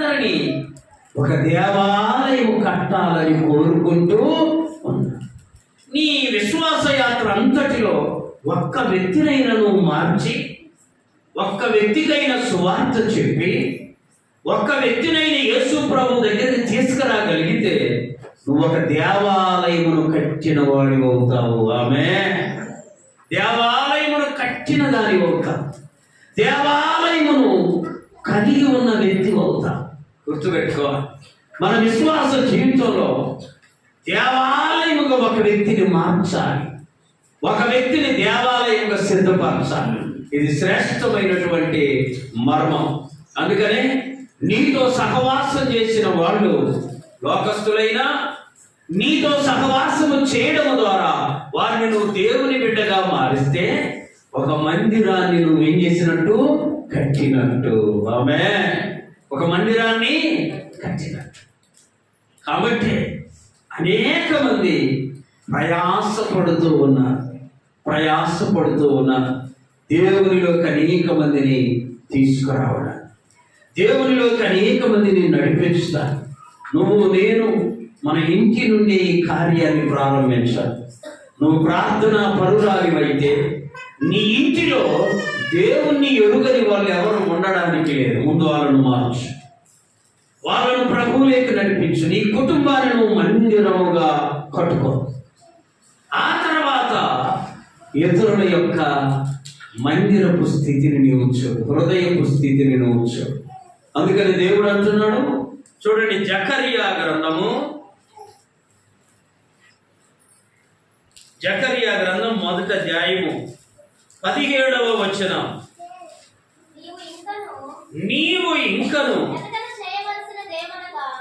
అందరినీ ఒక దేవాలయం కట్టాలని కోరుకుంటూ ఉన్నా. నీ విశ్వాస యాత్ర అంతటిలో ఒక్క వ్యక్తినైనా మార్చి, ఒక్క వ్యక్తికైనా సువార్త చెప్పి, ఒక్క వ్యక్తినైనా యేసు ప్రభు దగ్గరికి తీసుకురాగలిగితే నువ్వు ఒక దేవాలయమును కట్టిన వాడివి అవుతావు. ఆమేన్. దేవాలయమును కట్టిన దాని అవుతావు. దేవాలయమును కలిగి ఉన్న వ్యక్తి అవుతావు. గుర్తుపెట్టుకో, మన విశ్వాస జీవితంలో దేవాలయముగా ఒక వ్యక్తిని మార్చాలి, ఒక వ్యక్తిని దేవాలయంగా సిద్ధపరచాలి. ఇది శ్రేష్టమైనటువంటి మర్మం. అందుకనే నీతో సహవాసం చేసిన వాళ్ళు లోకస్తులైనా నీతో సహవాసము చేయడం ద్వారా వారిని నువ్వు దేవుని బిడ్డగా మారిస్తే ఒక మందిరాన్ని నువ్వు ఏం చేసినట్టు? కట్టినట్టు. ఆమేన్. ఒక మందిరాన్ని కట్టినట్టు. కాబట్టి అనేక మంది ప్రయాసపడుతూ ఉన్నారు దేవునిలోకి అనేక మందిని తీసుకురావడానికి, దేవునిలోకి అనేక మందిని నడిపిస్తారు. నువ్వు నేను మన ఇంటి నుండి ఈ కార్యాన్ని ప్రారంభించాలి. నువ్వు ప్రార్థన పరురాలివైతే నీ ఇంటిలో దేవుణ్ణి ఎరుగని వాళ్ళు ఎవరు ఉండడానికి లేదు. ముందు వాళ్ళను మార్చు, వాళ్ళను ప్రభువులోకి నడిపించు. నీ కుటుంబాన్ని నువ్వు మందిరముగా కట్టుకో. ఆ తర్వాత ఇతరుల యొక్క మందిరపు స్థితిని నీవు చూడు, హృదయపు స్థితిని నువ్వు చూడు. అందుకని దేవుడు అంటున్నాడు, చూడండి, జకరియా గ్రంథం మొదట అధ్యాయము 17వ వచనం. నీవు ఇంకను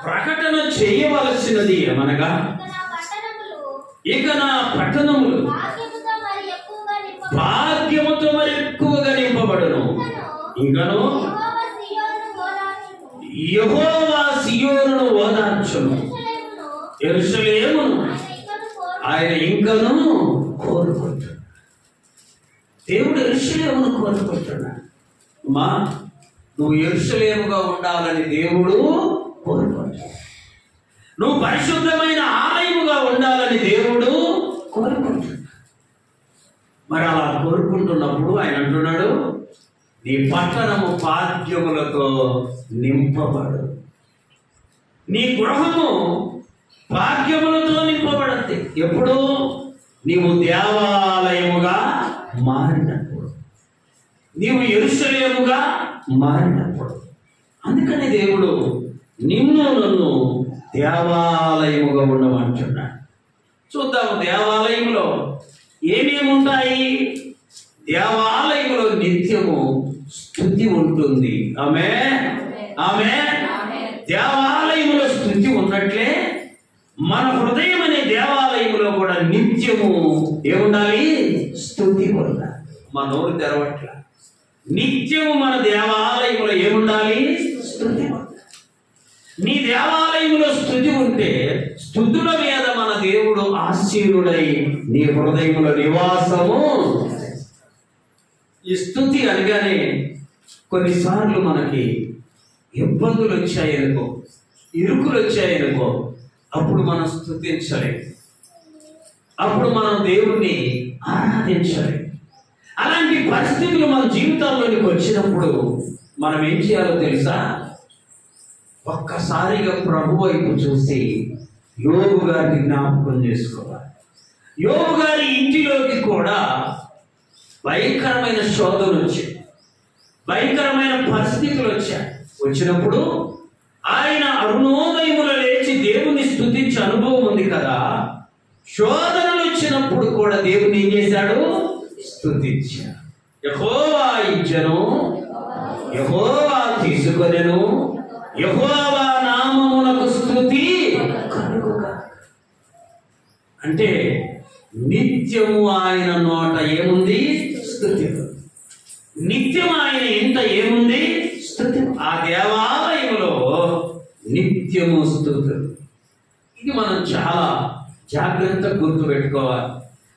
ప్రకటన చేయవలసినది ఏమనగా, ఇక నా పట్టణములు భాగ్యముతో మరి ఎక్కువగా నింపబడును. ఇంకను యెహోవా సియోనును ఓదార్చును, యెరూషలేమును ఆయన ఇంకను కోరుకుంటున్నాడు. దేవుడు యెరూషలేమును కోరుకుంటున్నాడు. మా నువ్వు యెరూషలేముగా ఉండాలని దేవుడు కోరుకుంటున్నాడు. నువ్వు పరిశుద్ధమైన ఆలయముగా ఉండాలని దేవుడు కోరుకుంటున్నాడు. మరి అలా కోరుకుంటున్నప్పుడు ఆయన అంటున్నాడు, నీ పట్టణము భాగ్యములతో నింపబడు, నీ గృహము భాగ్యములతో నింపబడద్ది. ఎప్పుడు? నీవు దేవాలయముగా మారినప్పుడు, నీవు యెరూషలేముగా మారినప్పుడు. అందుకని దేవుడు నిన్ను నన్ను దేవాలయముగా ఉండమంటున్నాడు. చూద్దాము దేవాలయంలో ఏమేమి ఉంటాయి. దేవాలయంలో నిత్యము స్తుతి ఉంటుంది. ఆమేన్, ఆమేన్. దేవాలయంలో స్తుతి ఉన్నట్లే మన హృదయం అనే దేవాలయంలో కూడా నిత్యము ఏముండాలి? స్తుతి ఉండాలి. మన నోరు తెరవట్ల. నిత్యము మన దేవాలయంలో ఏముండాలి? స్తుతి ఉండాలి. నీ దేవాలయంలో స్తుతి ఉంటే స్తుతుల మీద మన దేవుడు ఆశీనుడై నీ హృదయంలో నివాసము. ఈ స్తుతి అనగానే కొన్నిసార్లు మనకి ఇబ్బందులు వచ్చాయనుకో, ఇరుకులు వచ్చాయనుకో, అప్పుడు మనం స్తుతించలేం, అప్పుడు మనం దేవుణ్ణి ఆరాధించలేం. అలాంటి పరిస్థితులు మన జీవితాల్లోనికి వచ్చినప్పుడు మనం ఏం చేయాలో తెలుసా? ఒక్కసారిగా ప్రభు వైపు చూసి యోబు గారిని జ్ఞాపకం చేసుకోవాలి. యోబు గారి ఇంటిలోకి కూడా భయంకరమైన శోధనలు వచ్చాయి, భయంకరమైన పరిస్థితులు వచ్చాయి. వచ్చినప్పుడు ఆయన అరుణోదయములో లేచి దేవుని స్తుతించే అనుభవం ఉంది కదా. శోధనలు వచ్చినప్పుడు కూడా దేవుని ఏం చేశాడు? స్తుతించాడు. యెహోవా ఇచ్చెను, యెహోవా తీసుకొనెను, యెహోవా నామమునకు స్తుతి కలుగుగా. అంటే నిత్యము ఆయన నోట ఏముంది? స్తుతి. నిత్యం ఆయన ఇంట ఏముంది? స్తుతి. ఆ దేవాలయంలో నిత్యము స్తుతి. ఇది మనం చాలా జాగ్రత్తగా గుర్తుపెట్టుకోవాలి.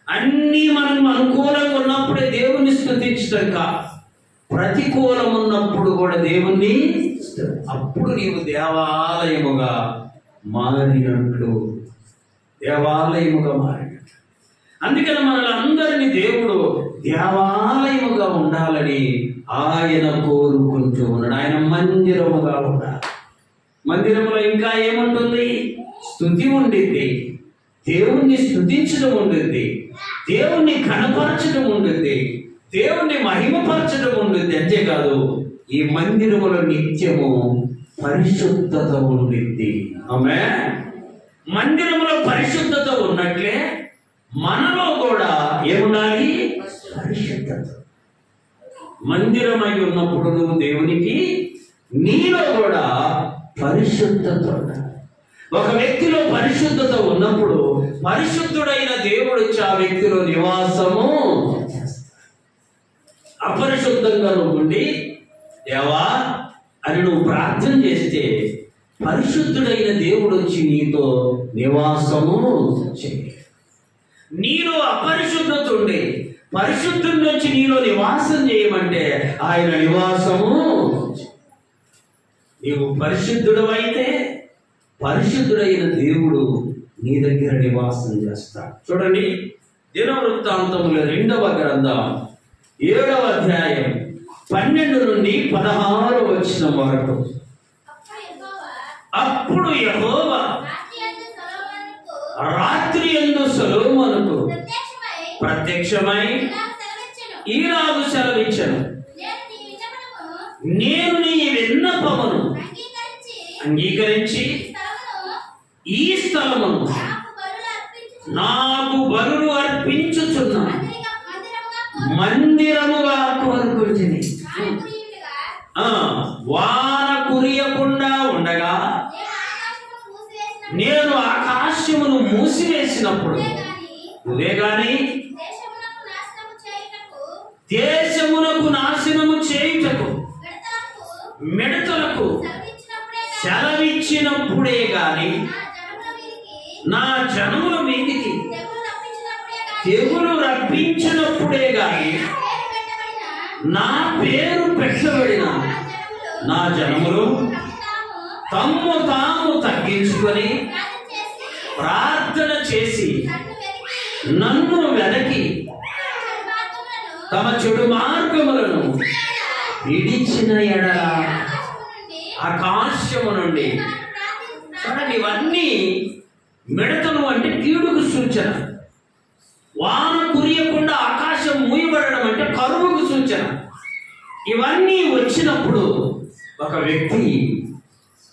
అన్నీ మనం అనుకూలంగా ఉన్నప్పుడే దేవుని స్తుతించడం కాదు. ప్రతికూలమున్నప్పుడు కూడా దేవుణ్ణి, అప్పుడు నీవు దేవాలయముగా మారినట్లు, దేవాలయముగా మారినట్లు. అందుకని మనలందరినీ దేవుడు దేవాలయముగా ఉండాలని ఆయన కోరుకుంటూ ఉన్నాడు. ఆయన మందిరముగా ఉండాలి. మందిరంలో ఇంకా ఏముంటుంది? స్తుతి ఉండిద్ది, దేవుణ్ణి స్తుతించడం ఉంటుంది, దేవుణ్ణి కనపరచడం ఉంటుంది, దేవుణ్ణి మహిమపరచడం ఉంటుంది. అంతేకాదు ఈ మందిరములో నిత్యము పరిశుద్ధత ఉండిద్ది. ఆమేన్. మందిరములో పరిశుద్ధత ఉన్నట్లే మనలో కూడా ఏముండాలి? పరిశుద్ధత. మందిరమై ఉన్నప్పుడు నువ్వు దేవునికి, నీలో కూడా పరిశుద్ధత ఉండాలి. ఒక వ్యక్తిలో పరిశుద్ధత ఉన్నప్పుడు పరిశుద్ధుడైన దేవుడు వచ్చి ఆ వ్యక్తిలో నివాసము చేస్తాడు. అపరిశుద్ధంగా నువ్వు ఉండి దేవా అని నువ్వు ప్రార్థన చేస్తే పరిశుద్ధుడైన దేవుడు వచ్చి నీతో నివాసము చేయాలి. నీలో అపరిశుద్ధత ఉండి పరిశుద్ధుడి నుంచి నీలో నివాసం చేయమంటే ఆయన నివాసము. నీవు పరిశుద్ధుడవైతే పరిశుద్ధుడైన దేవుడు నీ దగ్గర నివాసం చేస్తాడు. చూడండి, దినవృత్తాంతముల 2వ గ్రంథం 7వ అధ్యాయం 12 నుండి 16 వచనం వరకు. అప్పుడు యెహోవా రాత్రి యందు సొలొమోనుకు ప్రత్యక్షమై ఈలాగు సెలవిచ్చెను, నేను నీ విన్నపమును అంగీకరించి ఈ స్థలమును నాకు బలులు అర్పించుచున్నా మందిరముగా కోరుకుంటుంది. వాన కురియకుండా ఉండగా నేను ఆకాశమును మూసివేసినప్పుడు నువ్వే గాని దేశమునకు నాశనము చేయుటకు మిడతలకు సెలవిచ్చినప్పుడే గాని నా జనముల మీదికి తెగులు రప్పించినప్పుడే గాని నా పేరు పెట్టబడిన నా జనములు తమ్ము తాము తగ్గించుకొని ప్రార్థన చేసి నన్ను వెనక్కి తమ చెడు మార్గములను విడిచిన ఎడల ఆకాశము నుండి. చూడండి, ఇవన్నీ మిడతలు అంటే కీడుకు సూచన. వాన కురియకుండా ఆకాశం మూయబడడం అంటే కరువుకు సూచన. ఇవన్నీ వచ్చినప్పుడు ఒక వ్యక్తి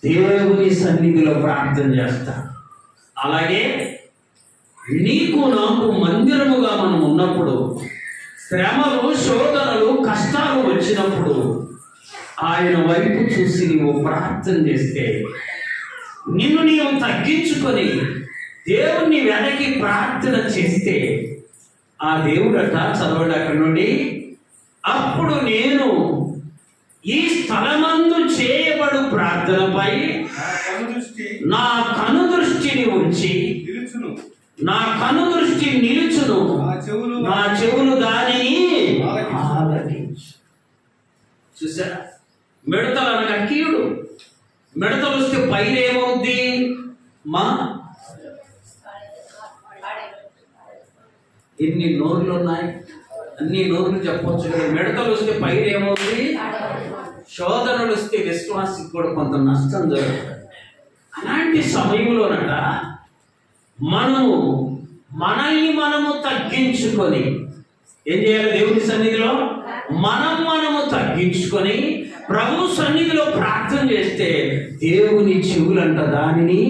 దేవుని సన్నిధిలో ప్రార్థన చేస్తాడు. అలాగే నీకు నాకు మందిరముగా మనం ఉన్నప్పుడు శ్రమలు, శోధనలు, కష్టాలు వచ్చినప్పుడు ఆయన వైపు చూసి నీవు ప్రార్థన చేస్తే, నిన్ను నీవు తగ్గించుకొని దేవుణ్ణి వెనక్కి ప్రార్థన చేస్తే ఆ దేవుడట, చదవండి అక్కడి నుండి, అప్పుడు నేను ఈ స్థలమందు చేయబడు ప్రార్థనపై నా కనుదృష్టిని ఉంచి నా కనుదృష్టి నిలుచును, నా చెవులు దానిని ఆలకించు. చూసారా, మిడతలు అనగా కీడు. మిడతలు వస్తే పైన ఏమవుద్ది? మా ఎన్ని నోర్లు ఉన్నాయి, అన్ని నోర్లు చెప్పొచ్చు కదా. మిడతలు వస్తే పైన ఏమవుతుంది? శోధనలు వస్తే విశ్వాసికి కూడా కొంత నష్టం జరుగుతుంది. అలాంటి సమయంలోనట మనము మనల్ని మనము తగ్గించుకొని ఏం చేయాలి? దేవుని సన్నిధిలో మనము తగ్గించుకొని ప్రభు సన్నిధిలో ప్రార్థన చేస్తే దేవుని చెవులంట దానిని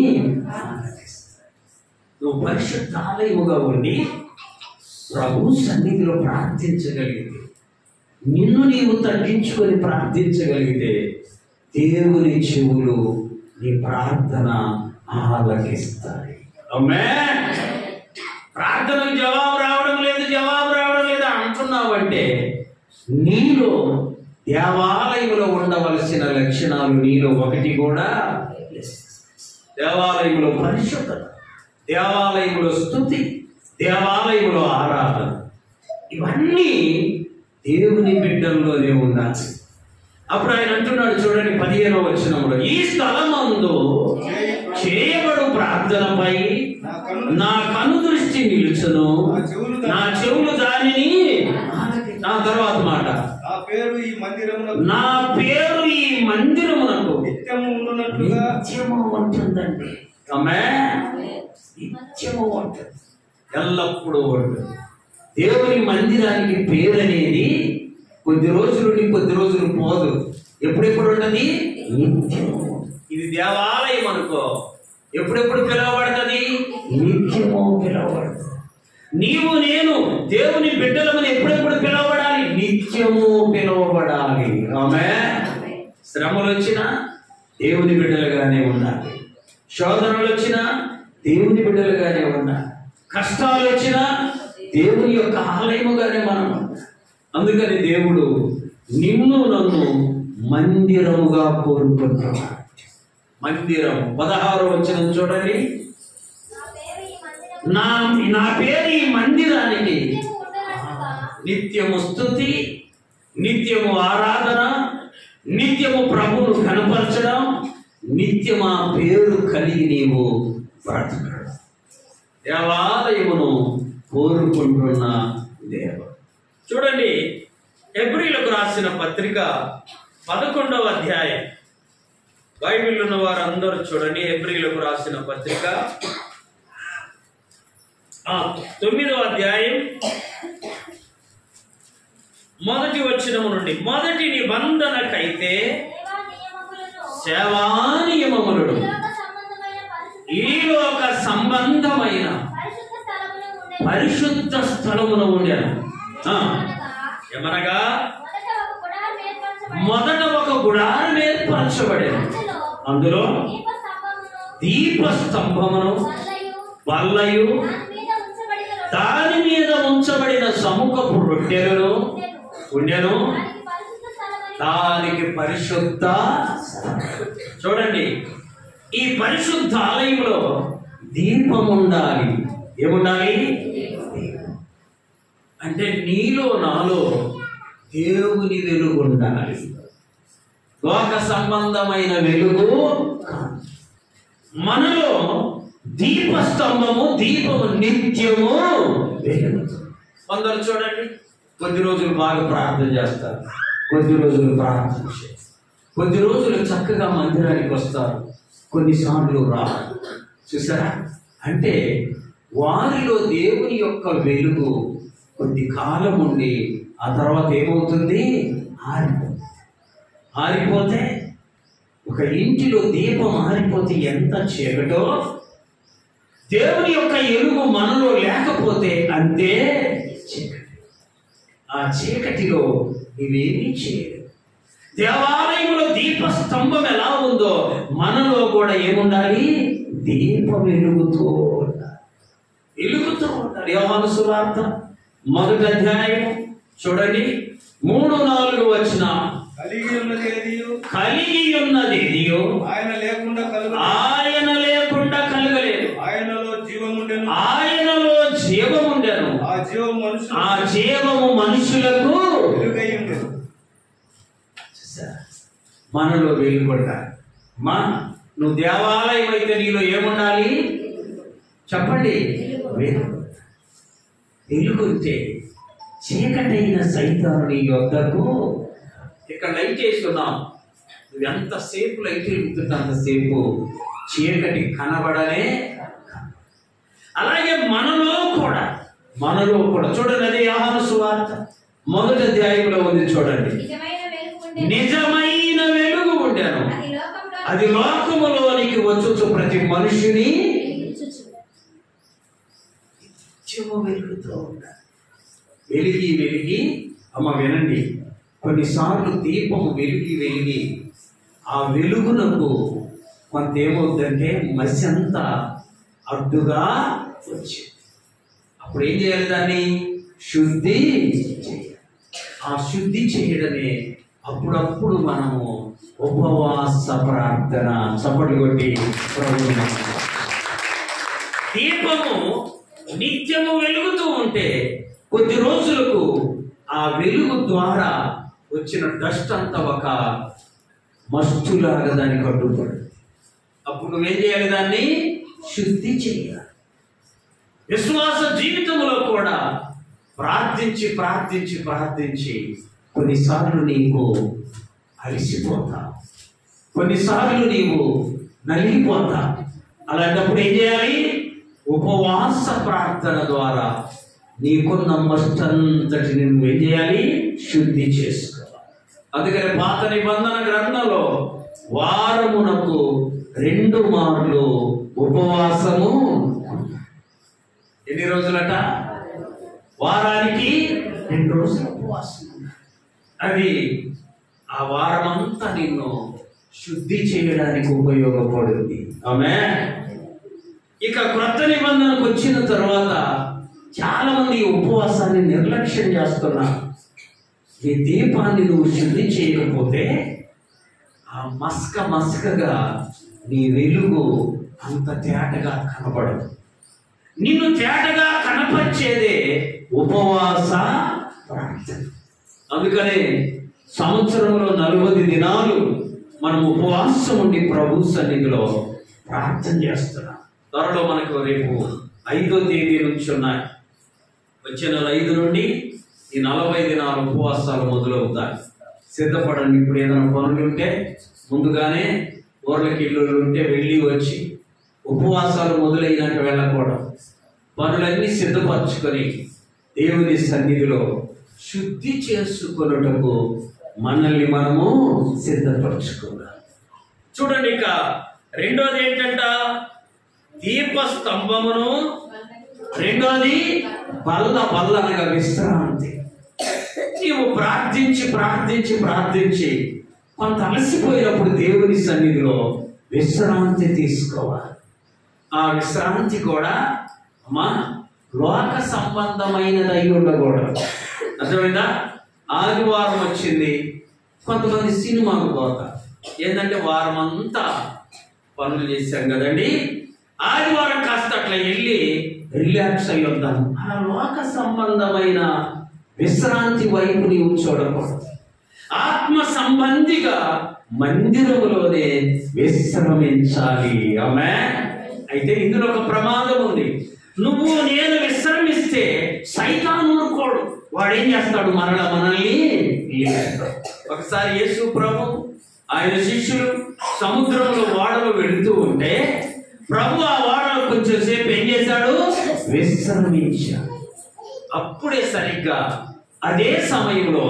నువ్వు పరిశుద్ధాలయముగా ఉండి ప్రభు సన్నిధిలో ప్రార్థించగలిగితే, నిన్ను నీవు తగ్గించుకొని ప్రార్థించగలిగితే దేవుని చెవులు నీ ప్రార్థన ఆలకిస్తాయి. ఆమేన్. ప్రార్థనకు జవాబు రావడం లేదు అంటున్నావంటే నీలో దేవాలయంలో ఉండవలసిన లక్షణాలు నీలో ఒకటి కూడా. దేవాలయంలో పరిశుద్ధత, దేవాలయంలో స్తుతి, దేవాలయంలో ఆరాధన, ఇవన్నీ దేవుని బిడ్డల్లోనే ఉండాలి. అప్పుడు ఆయన అంటున్నాడు చూడండి 15వ వచనంలో, ఈ స్థలమందు చేయబడు ప్రార్థనపై నా కను దృష్టి నిలుచును, నా చెవులు దానిని. నా తర్వాత మాట, నా పేరు ఈ మందిరమునకు నిత్యము ఉంటుందండి. నిత్యము ఉంటుంది, ఎల్లప్పుడూ ఉంటుంది. దేవుని మందిరానికి పేరు అనేది కొద్ది రోజులు కొద్ది రోజులు పోదు, ఎప్పుడెప్పుడు ఉంటుంది? నిత్యము. ఇది దేవాలయం అనుకో, ఎప్పుడెప్పుడు పిలువబడుతుంది? నిత్యము పిలువబడుతుంది. నీవు నేను దేవుని బిడ్డలమని ఎప్పుడెప్పుడు పిలువబడాలి? నిత్యము పిలువబడాలి. ఆమేన్. శ్రమలు వచ్చినా దేవుని బిడ్డలుగానే ఉండాలి, శోధనలు వచ్చినా దేవుని బిడ్డలుగానే ఉండాలి, కష్టాలు వచ్చినా దేవుని యొక్క ఆలయముగానే మనం. అందుకని దేవుడు నిన్ను నన్ను మందిరముగా కోరుకుంటున్నాడు. మందిరం 16వ వచనం చూడండి, నా పేరు ఈ మందిరానికి నిత్యము స్తుతి, నిత్యము ఆరాధన, నిత్యము ప్రభువును కనపరచడం, నిత్యము ఆ పేరు కలిగి నీవు బ్రతకడం. దేవాలయమును కోరుకుంటున్న దేవుడు. చూడండి, హెబ్రీలకు రాసిన పత్రిక 11వ అధ్యాయం. బైబిల్ ఉన్న వారు అందరూ చూడండి, హెబ్రీలకు రాసిన పత్రిక 9వ అధ్యాయం 1వ వచనము నుండి, మొదటి నిబంధనకైతే సేవా నియమములను ఈ లోక సంబంధమైన పరిశుద్ధ స్థలమున ఉండేను. ఏమనగా మొదట ఒక గుడారం ఏర్పరచబడేది, అందులో దీపస్తంభమును వల్లయు దాని మీద ఉంచబడిన సముఖపు రొట్టెలను ఉండెను. దానికి పరిశుద్ధ. చూడండి, ఈ పరిశుద్ధ ఆలయంలో దీపం ఉండాలి. ఏముండాలి? అంటే నీలో నాలో దేవుని వెలుగు ఉండాలి. లోక సంబంధమైన వెలుగు మనలో. దీపస్తంభము, దీపము నిత్యము వెలుగుతుంది. కొందరు చూడండి, కొద్ది రోజులు బాగా ప్రార్థన చేస్తారు, కొద్ది రోజులు ప్రార్థన చేస్తారు, కొద్ది రోజులు చక్కగా మందిరానికి వస్తారు, కొన్నిసార్లు రారు. చూసారా? అంటే వారిలో దేవుని యొక్క వెలుగు కొద్ది కాలం ఉండి ఆ తర్వాత ఏమవుతుంది? ఆరిపోతే ఒక ఇంటిలో దీపం ఆరిపోతే ఎంత చీకటో, దేవుని యొక్క వెలుగు మనలో లేకపోతే అంతే చీకటి. ఆ చీకటిలో నీవేమీ చేయలేవు. దేవాలయంలో దీపస్తంభం ఎలా ఉందో మనలో కూడా ఏముండాలి? దీపం వెలుగుతూ ఉండాలి, వెలుగుతూ ఉండాలి. యోహాను సువార్త 1వ అధ్యాయం చూడండి, 3-4 వచనం. కలిగి ఉన్నది ఆయన లేకుండా కలగలేదు. ఆయనలో జీవముండెను, ఆ జీవము మనుషులకు మనలో వెలుగుండాలి. నువ్వు దేవాలయం అయితే నీలో ఏముండాలి చెప్పండి? వెలుగుంటే చీకటైన సైతాను నీ యొద్దకు. ఇక్కడ లైట్ వేస్తున్నాం, నువ్వు ఎంతసేపు లైట్ వెలుగుతుంటే అంతసేపు చీకటి కనబడనే. అలాగే మనలో కూడా చూడండి, అదే యోహాను సువార్త 1వ అధ్యాయంలో ఉంది చూడండి. నిజమైన వెలుగు ఉండెను, అది లోకములోనికి వచ్చుచు ప్రతి మనుషుని నిత్యము వెలుగుతూ ఉండాలి. వెలిగి అమ్మ వినండి, కొన్నిసార్లు దీపము వెలిగి ఆ వెలుగునకు కొంత ఏమవుతుందంటే మసి అంతా అడ్డుగా వచ్చింది. అప్పుడు ఏం చేయాలి? దాన్ని శుద్ధి చేయాలి. ఆ శుద్ధి చేయడమే అప్పుడప్పుడు మనము ఉపవాస ప్రార్థన చప్పటి కొట్టి ప్రభువుని. దీపము నిత్యము వెలుగుతూ ఉంటే కొద్ది రోజులకు ఆ వెలుగు ద్వారా వచ్చిన డస్ట్ అంతా ఒక మస్తులాగా దానికి అడ్డుపడు. అప్పుడు నువ్వేం చేయాలి? దాన్ని శుద్ధి చేయాలి. విశ్వాస జీవితంలో కూడా ప్రార్థించి ప్రార్థించి ప్రార్థించి కొన్నిసార్లు నీకు అలసిపోతా, కొన్నిసార్లు నీవు నలిగిపోతా. అలాంటప్పుడు ఏం చేయాలి? ఉపవాస ప్రార్థన ద్వారా నీకున్న మస్తంతటిని నువ్వేం చేయాలి? శుద్ధి చేసుకోవాలి. అందుకని పాత నిబంధన గ్రంథంలో వారమునకు 2 మార్లు ఉపవాసము. ఎన్ని రోజులట? వారానికి 2 రోజులు ఉపవాసం. అది ఆ వారమంతా నిన్ను శుద్ధి చేయడానికి ఉపయోగపడుతుంది. ఆమేన్. ఇక క్రొత్త నిబంధనకు వచ్చిన తర్వాత చాలా మంది ఉపవాసాన్ని నిర్లక్ష్యం చేస్తున్నారు. ఈ దీపాన్ని నువ్వు శుద్ధి చేయకపోతే ఆ మస్కగా నీ వెలుగు అంత తేటగా కనపడదు. నిన్ను తేటగా కనపరిచేదే ఉపవాస ప్రార్థన. అందుకనే సంవత్సరంలో 40 దినాలు మనం ఉపవాసం ఉండి ప్రభు సన్నిధిలో ప్రార్థన చేస్తున్నాం. త్వరలో మనకు రేపు 5వ తేదీ నుంచి ఉన్నాయి. వచ్చే నెల 5 నుండి ఈ 40 దినాల ఉపవాసాలు మొదలవుతాయి. సిద్ధపడండి. ఇప్పుడు ఏదైనా పనులు ఉంటే ముందుగానే ఊర్లకి ఇల్లు ఉంటే వెళ్ళి వచ్చి ఉపవాసాలు మొదలైనాక వెళ్ళకూడదు. పనులన్నీ సిద్ధపరచుకొని దేవుని సన్నిధిలో శుద్ధి చేసుకొనుటకు మనల్ని మనము సిద్ధపరచుకోవాలి. చూడండి, ఇక రెండోది ఏంటంట? దీపస్తంభమును, రెండోది బల్ల అనగా విశ్రాంతి. నీవు ప్రార్థించి ప్రార్థించి ప్రార్థించి కొంత అలసిపోయినప్పుడు దేవుని సన్నిధిలో విశ్రాంతి తీసుకోవాలి. ఆ విశ్రాంతి కూడా అమ్మా లోక సంబంధమైనది అయి ఉండకూడదు. అర్థమైందా? ఆదివారం వచ్చింది, కొంతమంది సినిమాకు పోతారు. ఏంటంటే వారం అంతా పనులు చేశాం కదండి, ఆదివారం కాస్త అట్లా వెళ్ళి రిలాక్స్ అయ్యి వద్దాం. అలా లోక సంబంధమైన విశ్రాంతి వైపు నీవు చూడకూడదు. ఆత్మ సంబంధిగా మందిరములోనే విశ్రమించాలి. ఆమేన్. అయితే ఇందులో ఒక ప్రమాదం ఉంది. నువ్వు నేను విశ్రమిస్తే సైతాను ఊరుకోడు. వాడేం చేస్తాడు? మనల్ని లేపుతాడు. ఒకసారి యేసు ప్రభు ఆయన శిష్యులు సముద్రంలో ఓడలో వెళుతూ ఉంటే ప్రభు ఆ ఓడలో కొంచెం సేపు ఏం చేశాడు? విశ్రమించాడు. అప్పుడే సరిగ్గా అదే సమయంలో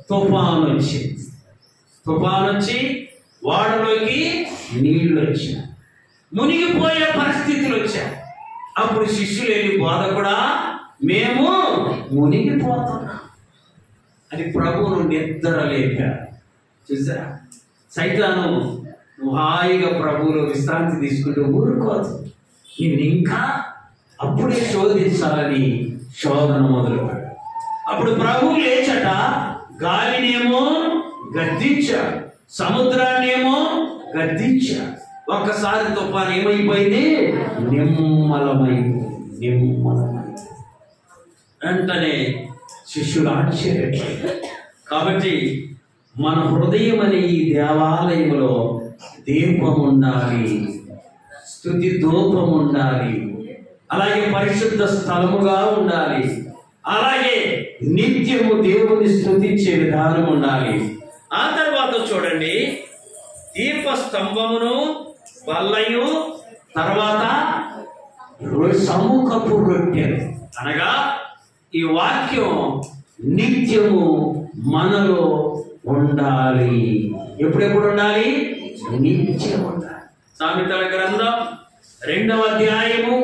తుఫాను వచ్చింది. తుఫాను వచ్చి ఓడలోకి నీళ్లు వచ్చాయి, మునిగిపోయే పరిస్థితులు వచ్చాయి. అప్పుడు శిష్యులు వెళ్ళి బోధకుడా మేము మునిగిపోతున్నాం అని ప్రభువును నిద్రలేపారు. చూసారా? సైతాను నువ్వు హాయిగా ప్రభువులో విశ్రాంతి తీసుకుంటూ ఊరుకోదు. నేను ఇంకా అప్పుడే శోధించాలని శోధన మొదలుపెట్టాడు. అప్పుడు ప్రభువు లేచట గాలినేమో గద్దించాడు, సముద్రాన్నేమో గద్దించాడు. ఒక్కసారి తుఫాను ఏమైపోయింది? నిమ్మలమైంది. వెంటనే శిష్యులు ఆశ్చర్యపోయారు. కాబట్టి మన హృదయం అనే ఈ దేవాలయంలో దీపం ఉండాలి, స్తుతి ధూపం ఉండాలి, అలాగే పరిశుద్ధ స్థలముగా ఉండాలి, అలాగే నిత్యము దేవుని స్తుతించే విధానం ఉండాలి. ఆ తర్వాత చూడండి, దీపస్తంభమును బల్లయు, తర్వాత సముఖపు రొట్టెలు అనగా ఈ వాక్యం నిత్యము మనలో ఉండాలి. ఎప్పుడెప్పుడు ఉండాలి? నిత్యం ఉండాలి. సామెతల గ్రంథం 2వ అధ్యాయము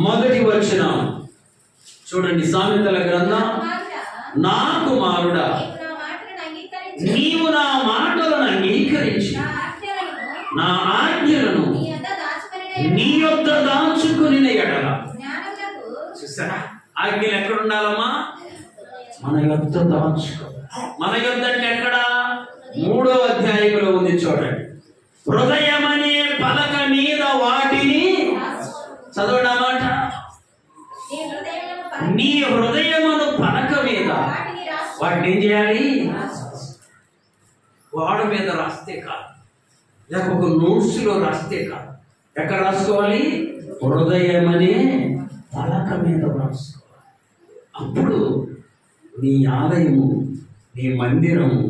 1వ వచనం చూడండి. సామెతల గ్రంథం, నా కుమారుడా నీవు నా మాటలను అంగీకరించి నా ఆజ్ఞలను నీ యొద్ద దాచుకుని ఎడల. చూసారా? ఆజ్ఞలు ఎక్కడ ఉండాలమ్మా? మన యొద్ద దాచుకో. మన యొద్ద అంటే ఎక్కడ? 3వ అధ్యాయంలో ఉంది చూడండి. హృదయమనే పలక మీద వాటిని చదవడం నీ హృదయమును పలక మీద వాటిని ఏం చేయాలి? గోడ మీద రాస్తే కాదు, లేక ఒక నోట్స్లో రాస్తే కాదు. ఎక్కడ రాసుకోవాలి? హృదయం అనే పలక మీద రాసుకోవాలి. అప్పుడు నీ ఆలయము, నీ మందిరము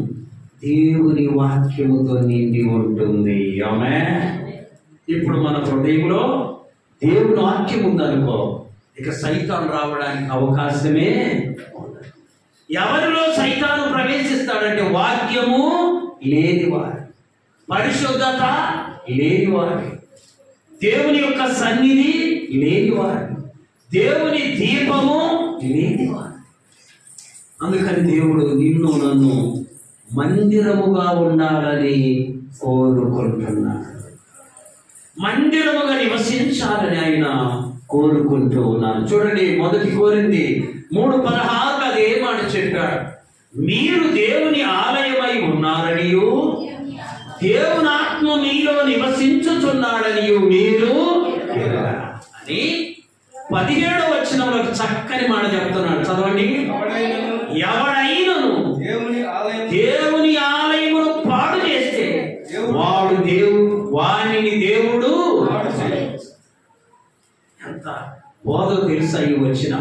దేవుని వాక్యముతో నిండి ఉంటుంది. ఆమేన్. ఇప్పుడు మన హృదయంలో దేవుని వాక్యం ఉందనుకో, ఇక సైతాను రావడానికి అవకాశమే ఉండదు. ఎవరిలో సైతాను ప్రవేశిస్తాడంటే వాక్యము లేనివారు, పరిశుద్ధత లేనివారు, దేవుని యొక్క సన్నిధి లేనివారు, దేవుని దీపము లేనివారు. అందుకని దేవుడు నిన్ను నన్ను మందిరముగా ఉండాలని కోరుకుంటున్నాడు. మందిరముగా నివసించాలని ఆయన కోరుకుంటూ ఉన్నాను. చూడండి, 1 కొరింథీ 3:16 అది ఏ మాట చెప్పాడు? మీరు దేవుని ఆలయమై ఉన్నారనియు దేవుని ఆత్మ మీలో నివసించుచున్నాడనియు మీరు అని 17వ వచనంలో చక్కని మాట చెప్తున్నాడు. చదవండి. ఎవడైనను దేవుని ఆలయమును పాడు చేస్తే వానిని దేవుడు ఎంత బోధో తెలుసా? ఈ వచ్చిన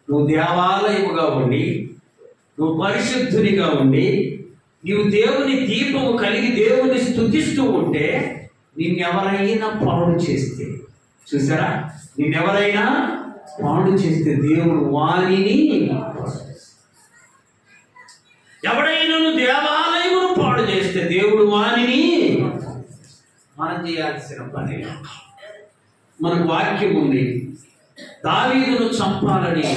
నువ్వు దేవాలయముగా ఉండి, నువ్వు పరిశుద్ధునిగా ఉండి, నీవు దేవుని దీపము కలిగి దేవుని స్తుతిస్తూ ఉంటే నిన్నెవరైనా పాడు చేస్తే, చూసారా, నిన్నెవరైనా పాడు చేస్తే దేవుడు వారిని, ఎవడైనా దేవాలయమును పాడు చేస్తే దేవుడు వానిని. మనం చేయాల్సిన పని, మనకు వాక్యం ఉంది. దావీదును చంపాలని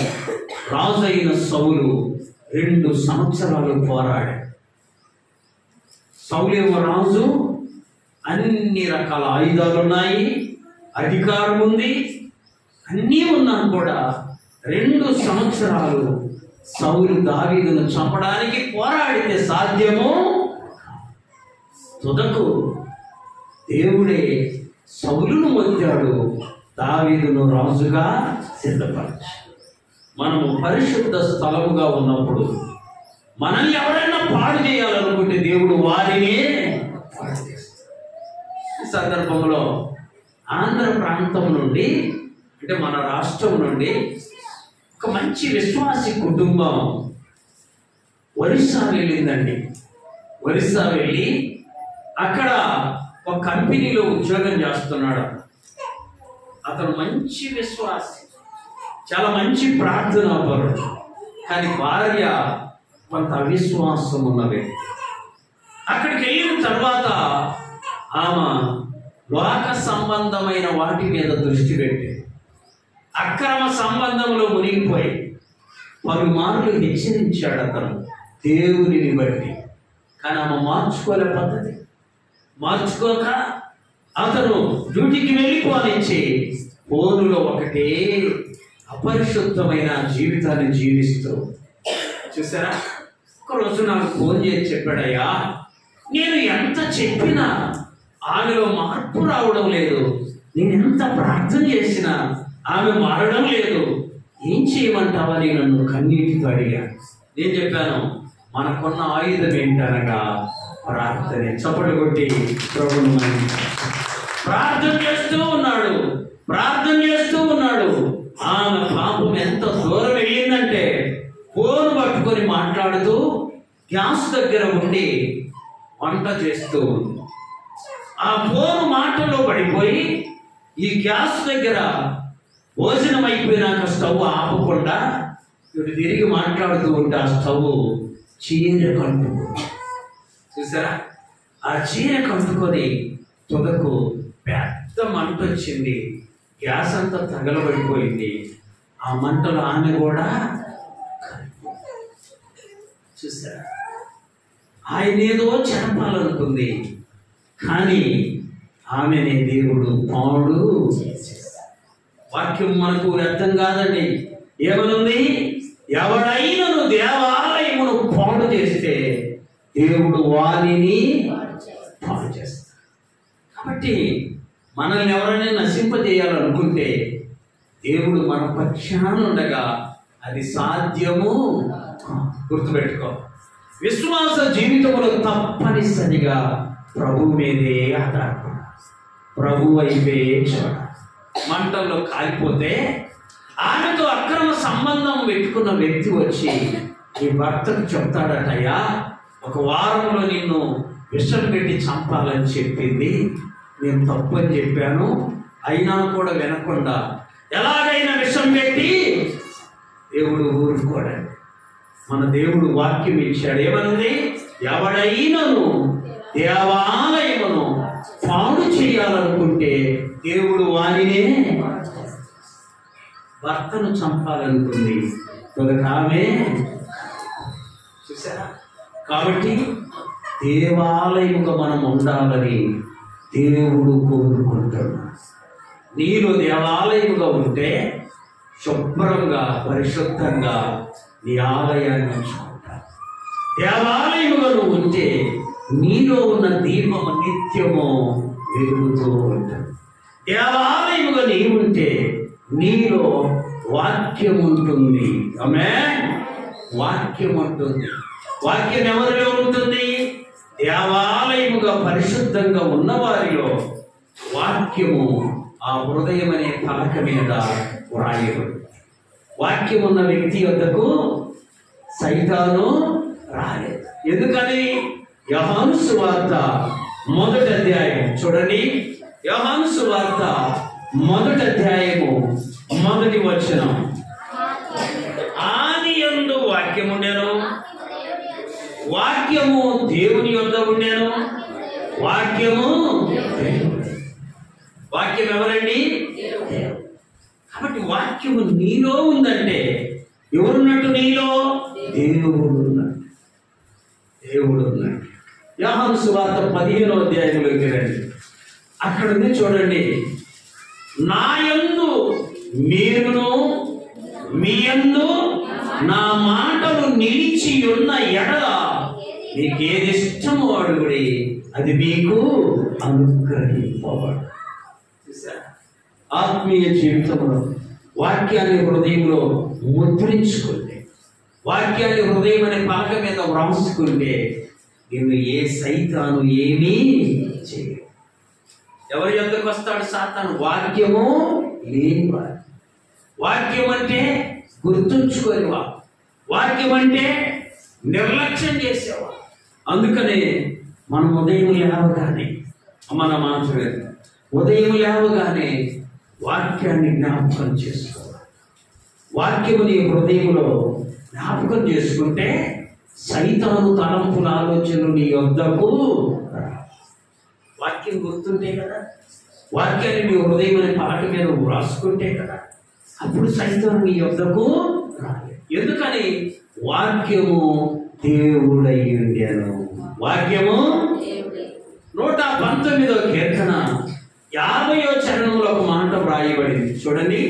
రాజైన సౌలు 2 సంవత్సరాలు పోరాడాడు. సౌలేమో రాజు, అన్ని రకాల ఆయుధాలు ఉన్నాయి, అధికారం ఉంది, అన్నీ ఉన్నా కూడా 2 సంవత్సరాలు సౌలు దావీదును చంపడానికి పోరాడితే సాధ్యము. తుదకు దేవుడే సౌలును వచ్చాడు, దావీదును రాజుగా సిద్ధపరచు. మనము పరిశుద్ధ స్థలముగా ఉన్నప్పుడు మనల్ని ఎవరైనా పాడు చేయాలనుకుంటే దేవుడు వారినే పాడు చేస్తాడు. ఈ సందర్భంలో ఆంధ్ర ప్రాంతం నుండి, అంటే మన రాష్ట్రం నుండి ఒక మంచి విశ్వాసి కుటుంబం ఒరిస్సా వెళ్ళిందండి. ఒరిస్సా వెళ్ళి అక్కడ ఒక కంపెనీలో ఉద్యోగం చేస్తున్నాడు. అతను మంచి విశ్వాసి, చాలా మంచి ప్రార్థనాపరుడు. కానీ భార్య కొంత అవిశ్వాసం ఉన్నది. అక్కడికి వెళ్ళిన తర్వాత ఆమె లోక సంబంధమైన వాటి మీద దృష్టి పెట్టి అక్రమ సంబంధంలో మునిగిపోయి పలుమార్లు హెచ్చరించాడు అతను దేవునిని బట్టి. కానీ ఆమె మార్చుకోలే పద్ధతి. మార్చుకోక అతను డ్యూటీకి వెళ్ళిపోనిచ్చి ఫోనులో ఒకటే అపరిశుద్ధమైన జీవితాన్ని జీవిస్తూ, చూసారా, ఒకరోజు నాకు ఫోన్ చేసి చెప్పాడయ్యా, నేను ఎంత చెప్పినా ఆమెలో మార్పు రావడం లేదు, నేను ఎంత ప్రార్థన చేసినా ఆమె మారడం లేదు, ఏం చేయమంటావని నన్ను కన్నీటితో అడిగాను. నేను చెప్పాను, మనకున్న ఆయుధం ఏంటనగా ప్రార్థనే. చప్పట్లు కొట్టి ప్రభువును ప్రార్థన చేస్తూ ఉన్నాడు, ప్రార్థన చేస్తూ ఉన్నాడు. ఆమె పాపం ఎంత దూరం వెళ్ళిందంటే ఫోన్ పట్టుకొని మాట్లాడుతూ గ్యాస్ దగ్గర ఉండి వంట చేస్తూ ఉంది. ఆ ఫోన్ మాటల్లో పడిపోయి ఈ గ్యాస్ దగ్గర భోజనం అయిపోయినాక స్టవ్ ఆపకుండా ఇటు తిరిగి మాట్లాడుతూ ఉంటే ఆ స్టవ్ చీర కంటుకుంది. చూసారా, ఆ చీర కంటుకొని తుదకు పెద్ద మంట వచ్చింది. గ్యాస్ అంతా తగలబడిపోయింది. ఆ మంటలు ఆమె కూడా చూసారా, ఆయన ఏదో చెప్పాలనుకుంది, కానీ ఆమెనే దేవుడు పాడు. వాక్యం మనకు అర్థం కాదండి. ఏమనుంది? ఎవడైనను దేవాలయమును పాడు చేస్తే దేవుడు వారిని పాడు చేస్తాడు. కాబట్టి మనల్ని ఎవరైనా నశింపజేయాలనుకుంటే దేవుడు మన పక్షాన ఉండగా అది సాధ్యము. గుర్తుపెట్టుకో, విశ్వాస జీవితంలో తప్పనిసరిగా ప్రభు మీదే ఆధారపడ, ప్రభు వైపే చూడ. మంటల్లో కాలిపోతే ఆమెతో అక్రమ సంబంధం పెట్టుకున్న వ్యక్తి వచ్చి ఈ భర్తకు చెప్తాడటయ్యా, ఒక వారంలో నిన్ను విషం పెట్టి చంపాలని చెప్పింది, నేను తప్పని చెప్పాను, అయినా కూడా వినకుండా ఎలాగైనా విషం పెట్టి. దేవుడు ఊరుకోడండి. మన దేవుడు వాక్యం ఇచ్చాడు, ఏమన్నది? ఎవడైనను దేవాలయమును పాడు చేయాలనుకుంటే దేవుడు వారినే. భర్తను చంపాలనుకుంది ఆమె, చూసారా? కాబట్టి దేవాలయముగా మనం ఉండాలని దేవుడు కోరుకుంటున్నాడు. నీలో దేవాలయముగా ఉంటే శుభ్రంగా పరిశుద్ధంగా నీ ఆలయాన్ని ఉంచుకుంటావు. దేవాలయముగా నువ్వు ఉంటే నీలో ఉన్న దీపము నిత్యము వెలుగుతూ ఉంటుంది. దేవాలయముగా నీవు ఉంటే నీలో వాక్యం ఉంటుంది. ఆమేన్. వాక్యం ఉంటుంది. వాక్యం ఎవరిలో ఉంటుంది? దేవాలయముగా పరిశుద్ధంగా ఉన్నవారిలో వాక్యము ఆ హృదయం అనే పలక మీద వ్రాయబడి. వాక్యం ఉన్న వ్యక్తి వద్దకు సైతాను రాలేదు. ఎందుకని? యోహాను సువార్త 1వ అధ్యాయం చూడండి. యోహాను సువార్త 1వ అధ్యాయము 1వ వచనం. ఆదియందు వాక్యము ఉండెను, వాక్యము దేవుని యొద్ద ఉండెను, వాక్యము వాక్యం ఎవరండి? కాబట్టి వాక్యము నీలో ఉందంటే ఎవరున్నట్టు? నీలో దేవుడు ఉన్నట్టు. దేవుడు ఉన్నట్టు. యోహాను సువార్త 15వ అధ్యాయంలోకి రండి. అక్కడ ఉంది చూడండి. నా యందు మీరును మీ యందు నా మాటలు నిలిచి ఉన్న ఎడల మీకు ఏది ఇష్టమో అడుగుడి, అది మీకు అనుగ్రహింపబడు. ఆత్మీయ జీవితంలో వాక్యాన్ని హృదయంలో ముద్రించుకుంటే, వాక్యాన్ని హృదయం అనే పలక మీద వ్రాసుకుంటే నిన్ను ఏ సైతాను ఏమీ చేయదు. ఎవరి యొద్దకు వస్తాడు సాతాను? వాక్యము లేనివాడు. వాక్యం అంటే గుర్తుంచుకోనివా, వాక్యం అంటే నిర్లక్ష్యం చేసేవా. అందుకనే మనం ఉదయం లేవగానే మన మాత్రమే ఉదయం లేవగానే వాక్యాన్ని జ్ఞాపకం చేసుకోవాలి. వాక్యము నీ హృదయంలో జ్ఞాపకం చేసుకుంటే సైతాను తలంపుల ఆలోచనలు నీ యొద్దకు. వాక్యం గుర్తుంటే కదా, వాక్యాన్ని నీ హృదయం అనే పాట మీద రాసుకుంటే కదా, అప్పుడు సైతాను నీ యొద్దకు రాలేదు. ఎందుకని? వాక్యము దేవుడై ఉండెను. వాక్యము 119వ కీర్తన 50వ చరణంలో ఒక మాట వ్రాయబడింది చూడండి.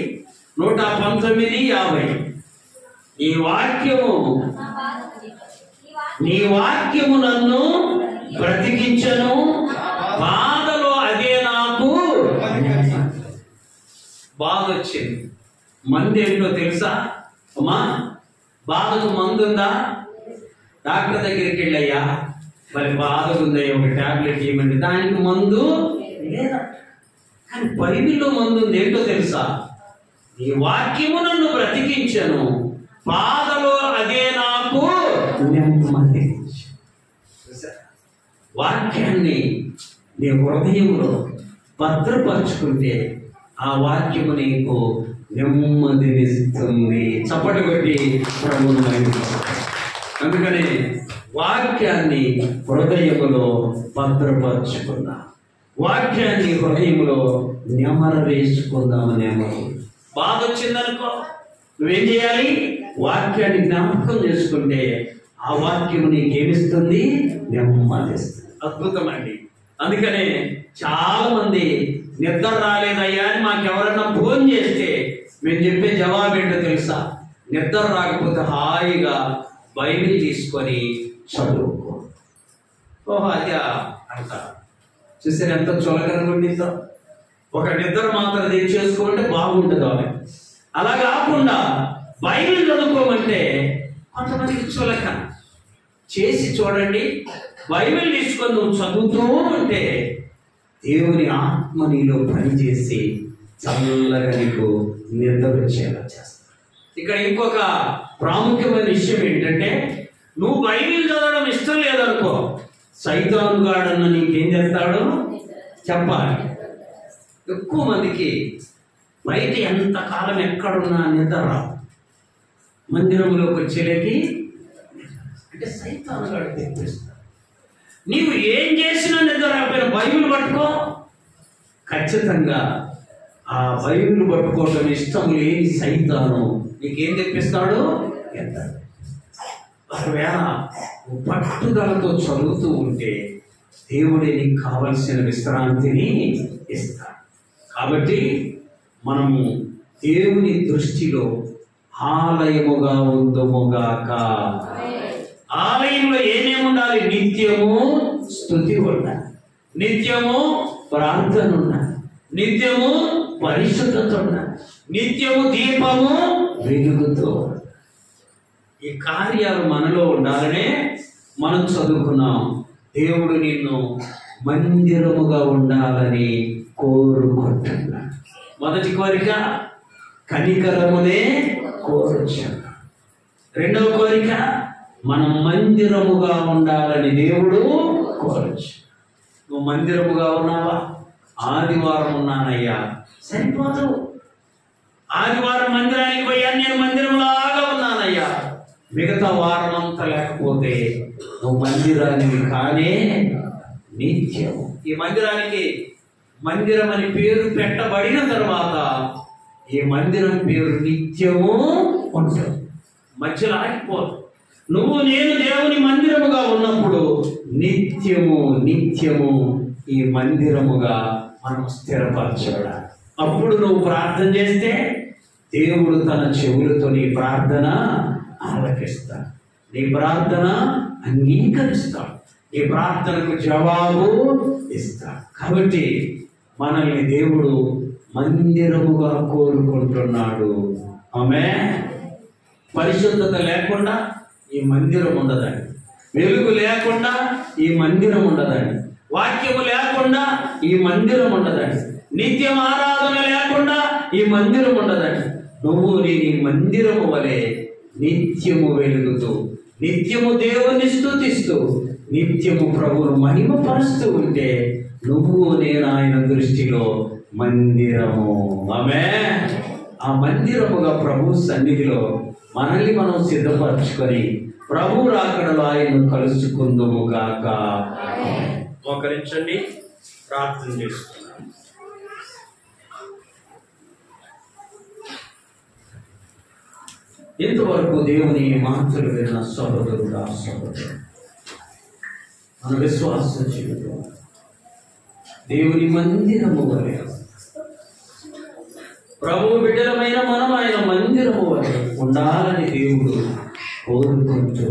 119:50. నీ వాక్యము నన్ను బ్రతికించను, బాధలో అదే నాకు. బాధ వచ్చింది. మందు ఏంటో తెలుసా అమ్మా? బాధకు మందు ఉందా? డాక్టర్ దగ్గరికి వెళ్ళయ్యా, మరి బాధకు ఉందయ్యా, ఒక టాబ్లెట్ ఇవ్వమండి. దానికి మందు లేదా? కానీ బైబిల్లో మందు ఉంది. ఏంటో తెలుసా? నీ వాక్యము నన్ను బ్రతికించను, బాధలో అదే నాకు నెమ్మది. వాక్యాన్ని నీ హృదయంలో భద్రపరుచుకుంటే ఆ వాక్యము నీకు నెమ్మదినిస్తుంది. చప్పటి కొట్టి ప్రభువును మహిమపరచండి. అందుకని వాక్యాన్ని హృదయములో భద్రపరుచుకుందాం. వాక్యాన్ని హృదయంలో నెమర వేసుకుందామనేమో. బాధ వచ్చిందనుకో, నువ్వేం చేయాలి? వాక్యాన్ని జ్ఞాపకం చేసుకుంటే ఆ వాక్యము నీకేమిస్తుంది? నెమ్మదిస్తుంది. అద్భుతం అండి. అందుకనే చాలా మంది నిద్ర రాలేదయ్యా అని మాకెవరన్నా ఫోన్ చేస్తే మేము చెప్పే జవాబు ఏంటో తెలుసా? నిద్ర రాకపోతే హాయిగా బైబిల్ తీసుకొని చదువుకో. ఓహో అది అంట. చూసారు ఎంత చులకనగా ఉండిందో? ఒక నిద్ర మాత్రం తెచ్చేసుకుంటే బాగుంటుంది. అలా కాకుండా బైబిల్ చదువుకోమంటే కొంతమందికి చులక. చేసి చూడండి, బైబిల్ తీసుకొని నువ్వు చదువుతూ ఉంటే దేవుని ఆత్మ నీలో పనిచేసి చల్లగా నీకు నిద్ర వచ్చేలా చేస్తాడు. ఇక్కడ ఇంకొక ప్రాముఖ్యమైన విషయం ఏంటంటే, నువ్వు బైబిల్ చదవడం ఇష్టం లేదనుకో, సైతాను గాడన్న నీకేం చేస్తాడు చెప్పాలి. ఎక్కువ మందికి బయట ఎంతకాలం ఎక్కడున్నా నిద్ర రాదు. మందిరంలోకి వచ్చేలేకి అంటే సైతాను గాడు తెప్పిస్తాడు. నీవు ఏం చేసినా నిద్ర రాకపోయినా బైబిల్ పట్టుకో, ఖచ్చితంగా ఆ బైబిల్ పట్టుకోవడం ఇష్టం లేని సైతాను నీకేం తెప్పిస్తాడు ఎత్తాడు. ఒకవేళ పట్టుదలతో చదువుతూ ఉంటే దేవుడే నీకు కావలసిన విశ్రాంతిని ఇస్తాడు. కాబట్టి మనము దేవుని దృష్టిలో ఆలయముగా ఉందముగాక. ఆలయంలో ఏమేమి ఉండాలి? నిత్యము స్తుతి ఉండాలి, నిత్యము ప్రార్థన ఉండాలి, నిత్యము పరిశుద్ధత ఉండాలి, నిత్యము దీపము వెలుగుతూ. ఈ కార్యాలు మనలో ఉండాలనే మనం చదువుకున్నాం. దేవుడు నిన్ను మందిరముగా ఉండాలని కోరుకుంటున్నాడు. మొదటి కోరిక కనికరమునే కోరుచున్నాడు. రెండవ కోరిక మనం మందిరముగా ఉండాలని దేవుడు కోరచ్చు. నువ్వు మందిరముగా ఉన్నావా? ఆదివారం ఉన్నానయ్యా సరిపోదు. ఆదివారం మందిరానికి పోయా, నేను మందిరంలాగా ఉన్నానయ్యా. మిగతా వారం అంతా లేకపోతే నువ్వు మందిరానికి కానే నిత్యము. ఈ మందిరానికి మందిరం అని పేరు పెట్టబడిన తర్వాత ఈ మందిరం పేరు నిత్యము ఉంటుంది, మధ్యలో ఆగిపోదు. నువ్వు నేను దేవుని మందిరముగా ఉన్నప్పుడు నిత్యము నిత్యము ఈ మందిరముగా మనం స్థిరపరచబడాలి. అప్పుడు నువ్వు ప్రార్థన చేస్తే దేవుడు తన చెవులతో నీ ప్రార్థన ఆలకిస్తాడు, నీ ప్రార్థన అంగీకరిస్తాడు, నీ ప్రార్థనకు జవాబు ఇస్తాడు. కాబట్టి మనల్ని దేవుడు మందిరముగా కోరుకుంటున్నాడు. ఆమేన్. పరిశుద్ధత లేకుండా ఈ మందిరం ఉండదండి, వెలుగు లేకుండా ఈ మందిరం ఉండదండి, వాక్యము లేకుండా ఈ మందిరం ఉండదండి, నిత్యం ఆరాధన లేకుండా ఈ మందిరం ఉండదండి. నువ్వు నీ మందిరము వలె నిత్యము వెలుగుతూ, నిత్యము దేవుని స్తుతిస్తూ, నిత్యము ప్రభువును మహిమపరుస్తూ ఉంటే నువ్వు నేను ఆయన దృష్టిలో మందిరము. ఆమేన్. ఆ మందిరముగా ప్రభు సన్నిధిలో మనల్ని మనం సిద్ధపరచుకొని ప్రభు రాకడలో ఆయన్ను కలుసుకుందుము గాక. మోకరించండి, ప్రార్థన చేస్తున్నాం. ఇంతవరకు దేవుని మాటలు విన్న సహోదరుడా సహోదరు, మన విశ్వాస జీవితం దేవుని మందిరము వలె, ప్రభు బిడ్డలమైన మనం ఆయన మందిరము వలె ఉండాలని దేవుడు కోరుకుంటూ